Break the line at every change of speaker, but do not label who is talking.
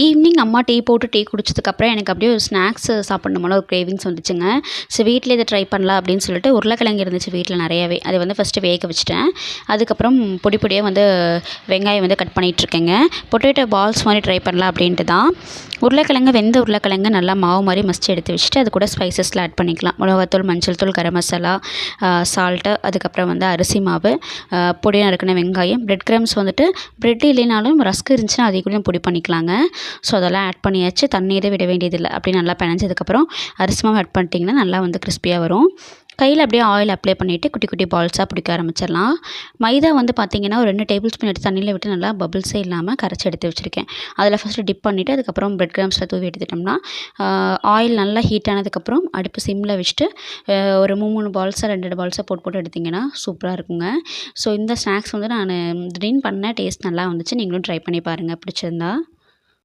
Evening அம்மா tea குடிச்சதுக்கப்புறம் எனக்கு அப்படியே ஒரு ஸ்நாக்ஸ் சாப்பிடணும் போல ஒரு கிரேவிங்ஸ் வந்துச்சுங்க. சரி வீட்ல இதை ட்ரை பண்ணலாம் அப்படின்னு சொல்லிட்டு உருளைக்கிழங்கு இருந்துச்சு வீட்டில் நிறையாவே. அதை வந்து ஃபஸ்ட்டு வேக வச்சுட்டேன். அதுக்கப்புறம் பொடி பொடியாக வந்து வெங்காயம் வந்து கட் பண்ணிகிட்ருக்கேங்க. பொட்டேட்டோ பால்ஸ் மாதிரி ட்ரை பண்ணலாம் அப்படின்ட்டு தான். வெந்த உருளைக்கிழங்கு நல்லா மாவு மாதிரி மசிச்சு எடுத்து வச்சுட்டு அது கூட ஸ்பைசஸ்லாம் ஆட் பண்ணிக்கலாம். மிளகாத்தூள், மஞ்சள் தூள், கரம் மசாலா, சால்ட்டு, அதுக்கப்புறம் வந்து அரிசி மாவு, பொடியாக நறுக்கின வெங்காயம், பிரெட் கிரம்ஸ் வந்துட்டு பிரெட் இல்லைனாலும் ரஸ்க் இருந்துச்சுன்னா அதை கூட பொடி பண்ணிக்கலாங்க. ஸோ அதெல்லாம் ஆட் பண்ணியாச்சு. தண்ணி எதுவும் விட வேண்டியதில்லை. அப்படி நல்லா பெனஞ்சதுக்கப்புறம் அரிசி மாவு ஆட் பண்ணிட்டிங்கன்னா நல்லா வந்து கிறிஸ்பியாக வரும். கையில் அப்படியே ஆயில் அப்ளை பண்ணிவிட்டு குட்டி குட்டி பால்ஸாக பிடிக்க ஆரம்பிச்சிடலாம். மைதா வந்து பார்த்திங்கன்னா ஒரு 2 டேபிள் ஸ்பூன் எடுத்து தண்ணியில் விட்டு நல்லா பபிள்ஸே இல்லாமல் கரைச்சி எடுத்து வச்சுருக்கேன். அதில் ஃபஸ்ட்டு டிப் பண்ணிவிட்டு அதுக்கப்புறம் பிரெட் கிரம்ஸில் தூவி எடுத்துட்டோம்னா ஆயில் நல்லா ஹீட் ஆனதுக்கப்புறம் அடுப்பு சிம்மில் வச்சுட்டு ஒரு 3 பால்ஸாக 2 பால்ஸாக போட்டு எடுத்திங்கன்னா சூப்பராக இருக்குங்க. ஸோ இந்த ஸ்நாக்ஸ் வந்து நான் திடீர்னு பண்ணேன். டேஸ்ட் நல்லா வந்துச்சு. நீங்களும் ட்ரை பண்ணி பாருங்கள் பிடிச்சிருந்தா.